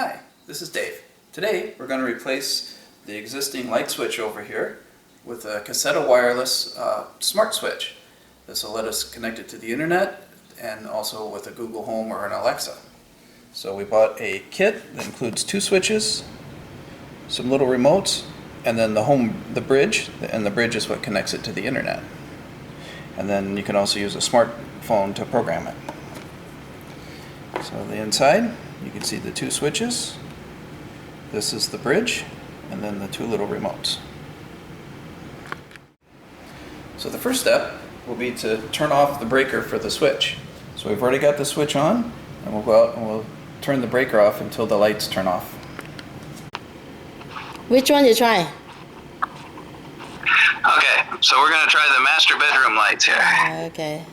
Hi, this is Dave. Today we're going to replace the existing light switch over here with a Caseta wireless smart switch. This will let us connect it to the internet and also with a Google Home or an Alexa. So we bought a kit that includes two switches, some little remotes, and then the bridge, and the bridge is what connects it to the internet. And then you can also use a smartphone to program it. So the inside, you can see the two switches. This is the bridge, and then the two little remotes. So the first step will be to turn off the breaker for the switch. So we've already got the switch on, and we'll go out and we'll turn the breaker off until the lights turn off. Which one you try? Okay, so we're going to try the master bedroom lights here. Okay.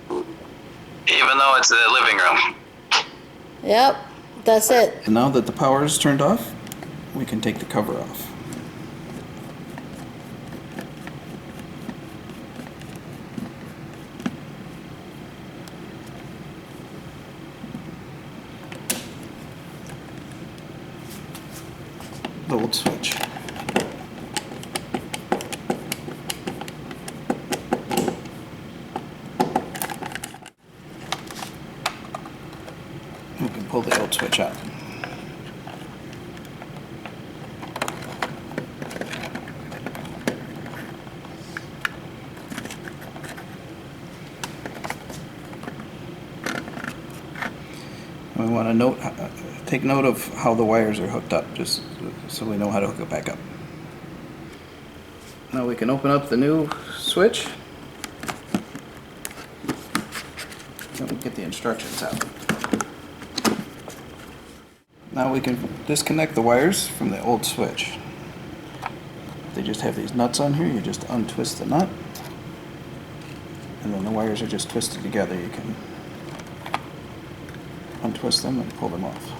Even though it's the living room. Yep, that's it. And now that the power is turned off, we can take the cover off. The old switch. We can pull the old switch out. We want to take note of how the wires are hooked up, just so we know how to hook it back up. Now we can open up the new switch. Then we'll get the instructions out. Now we can disconnect the wires from the old switch. They just have these nuts on here. You just untwist the nut, and then the wires are just twisted together. You can untwist them and pull them off.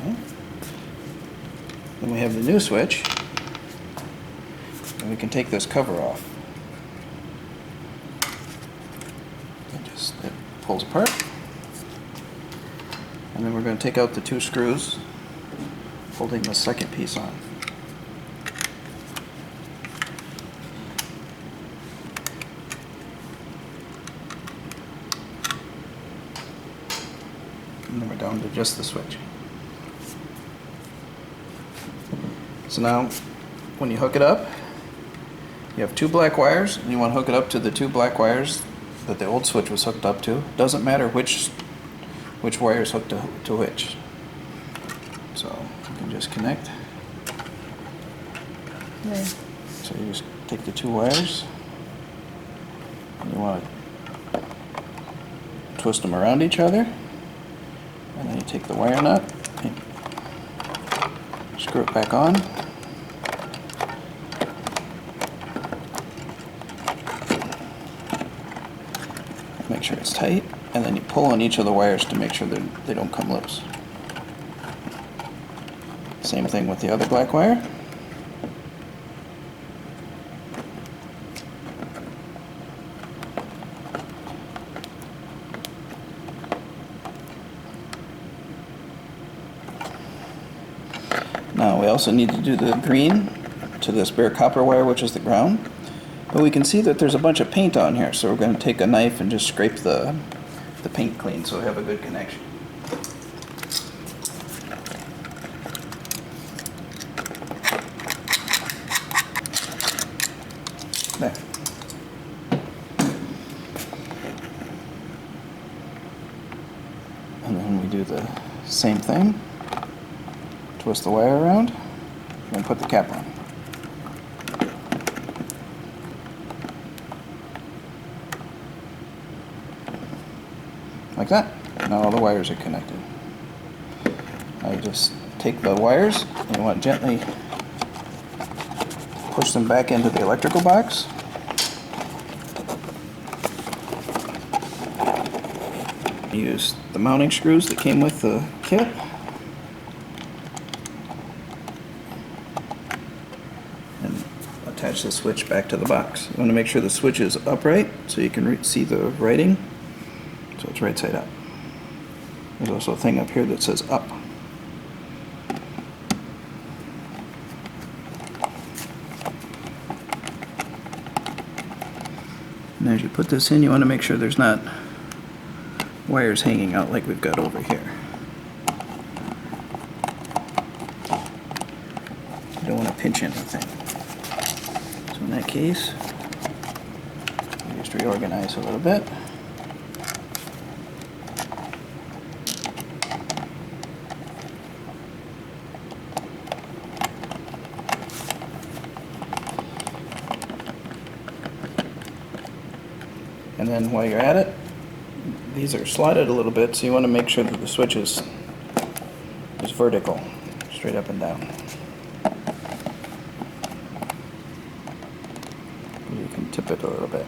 Okay. Then we have the new switch, and we can take this cover off. It pulls apart. And then we're going to take out the two screws holding the second piece on. And then we're down to just the switch. So now, when you hook it up, you have two black wires, and you want to hook it up to the two black wires that the old switch was hooked up to. Doesn't matter which wire is hooked to which. So you can just connect. Yeah. So you just take the two wires, and you want to twist them around each other, and then you take the wire nut and screw it back on. Make sure it's tight, and then you pull on each of the wires to make sure that they don't come loose. Same thing with the other black wire. Now we also need to do the green to this bare copper wire, which is the ground. But we can see that there's a bunch of paint on here, so we're going to take a knife and just scrape the paint clean so we have a good connection. There. And then we do the same thing. Twist the wire around and put the cap on. Like that. Now all the wires are connected. Now you just take the wires and you want to gently push them back into the electrical box. Use the mounting screws that came with the kit. the switch back to the box. You want to make sure the switch is upright so you can see the writing. So it's right side up. There's also a thing up here that says up. And as you put this in, you want to make sure there's not wires hanging out like we've got over here. You don't want to pinch anything. So in that case, we just reorganize a little bit. And then while you're at it, these are slotted a little bit, so you want to make sure that the switch is vertical, straight up and down. You can tip it a little bit.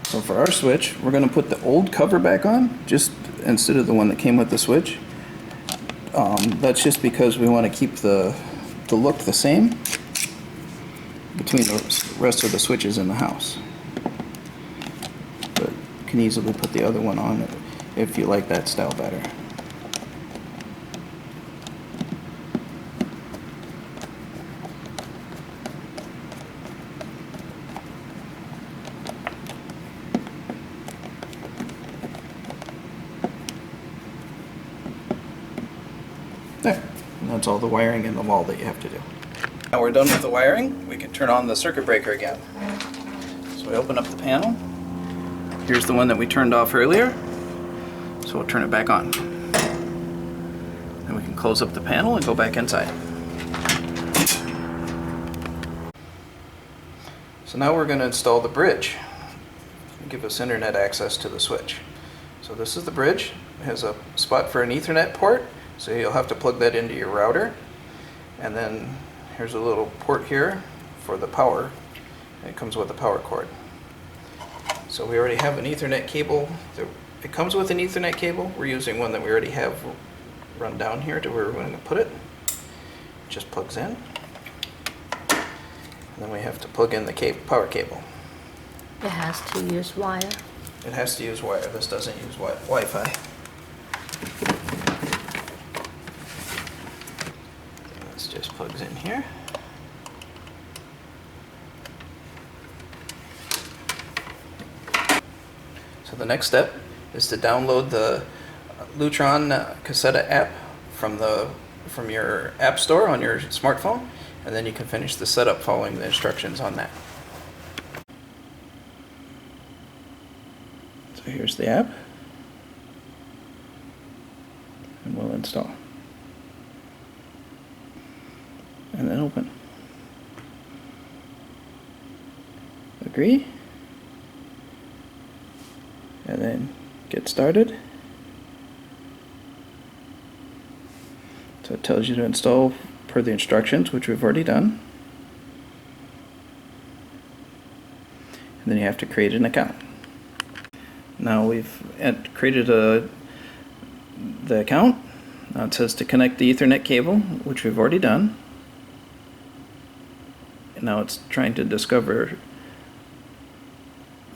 So for our switch, we're going to put the old cover back on, just instead of the one that came with the switch. That's just because we want to keep the look the same between the rest of the switches in the house. But you can easily put the other one on if you like that style better. There. And that's all the wiring in the wall that you have to do. Now we're done with the wiring, we can turn on the circuit breaker again. So we open up the panel. Here's the one that we turned off earlier. So we'll turn it back on. Then we can close up the panel and go back inside. So now we're going to install the bridge. Give us internet access to the switch. So this is the bridge. It has a spot for an Ethernet port. So you'll have to plug that into your router. And then here's a little port here for the power. It comes with a power cord. So we already have an Ethernet cable. It comes with an Ethernet cable. We're using one that we already have run down here to where we're going to put it. It just plugs in. And then we have to plug in the power cable. It has to use wire. It has to use wire. This doesn't use Wi-Fi. This just plugs in here. So the next step is to download the Lutron Caseta app from your app store on your smartphone, and then you can finish the setup following the instructions on that. So here's the app, and we'll install. And then open. Agree. And then get started. So it tells you to install per the instructions, which we've already done. And then you have to create an account. Now we've created the account. Now it says to connect the Ethernet cable, which we've already done. And now it's trying to discover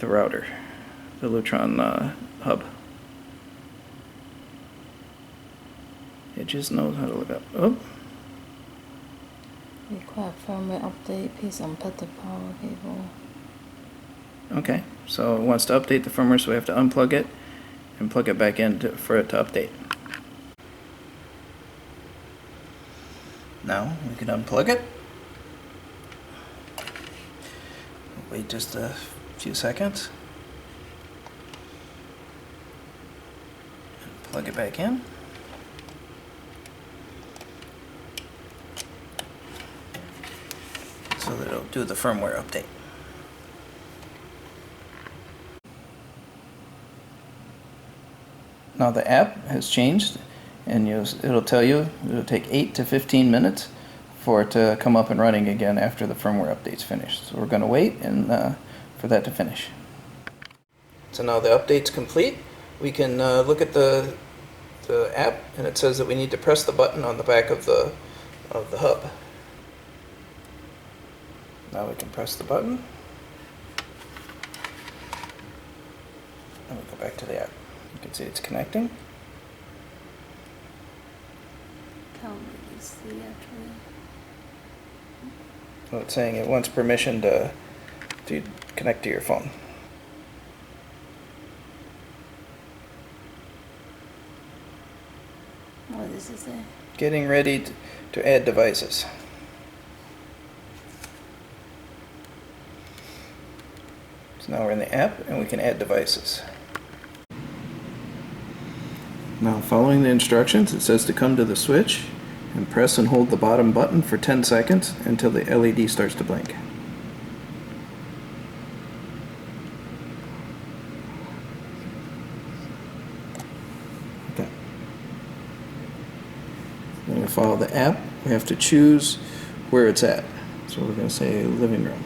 the router, the Lutron hub. It just knows how to look up. Oh. Require firmware update. Please unplug the power cable. Okay, so it wants to update the firmware, so we have to unplug it and plug it back in for it to update. Now we can unplug it. Wait just a few seconds. And plug it back in. So that it'll do the firmware update. Now the app has changed, and it'll tell you it'll take 8 to 15 minutes for it to come up and running again after the firmware update's finished. So we're going to wait and for that to finish. So now the update's complete. we can look at the app, and it says that we need to press the button on the back of the hub. Now we can press the button, and we go back to the app. You can see it's connecting. Can't really see actually. So it's saying it wants permission to connect to your phone. What does it say? Getting ready to add devices. So now we're in the app and we can add devices. Now following the instructions, it says to come to the switch and press and hold the bottom button for 10 seconds until the LED starts to blink. Okay. Then we follow the app. We have to choose where it's at. So we're going to say living room.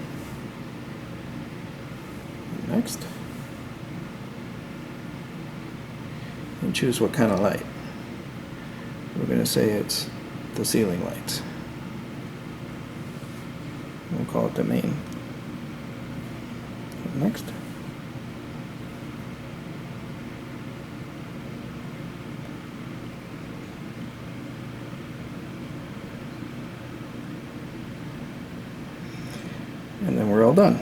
Next. And choose what kind of light. We're going to say it's the ceiling lights. We'll call it the main. Next. And then we're all done.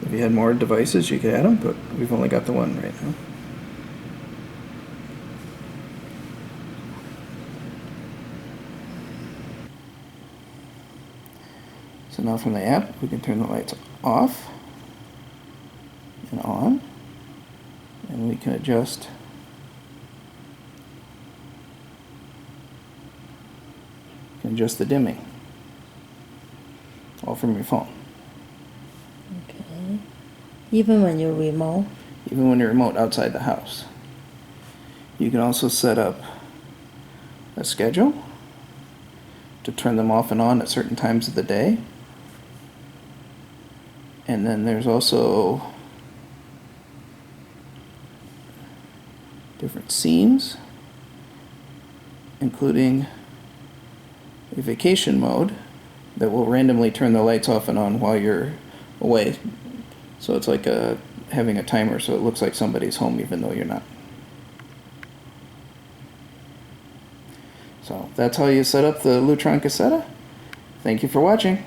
If you had more devices, you could add them, but we've only got the one right now. So now from the app, we can turn the lights off and on, and we can adjust the dimming, all from your phone. Okay. Even when you're remote? Even when you're remote outside the house. You can also set up a schedule to turn them off and on at certain times of the day. And then there's also different scenes, including a vacation mode that will randomly turn the lights off and on while you're away. So it's like having a timer, so it looks like somebody's home even though you're not. So that's how you set up the Lutron Caseta. Thank you for watching.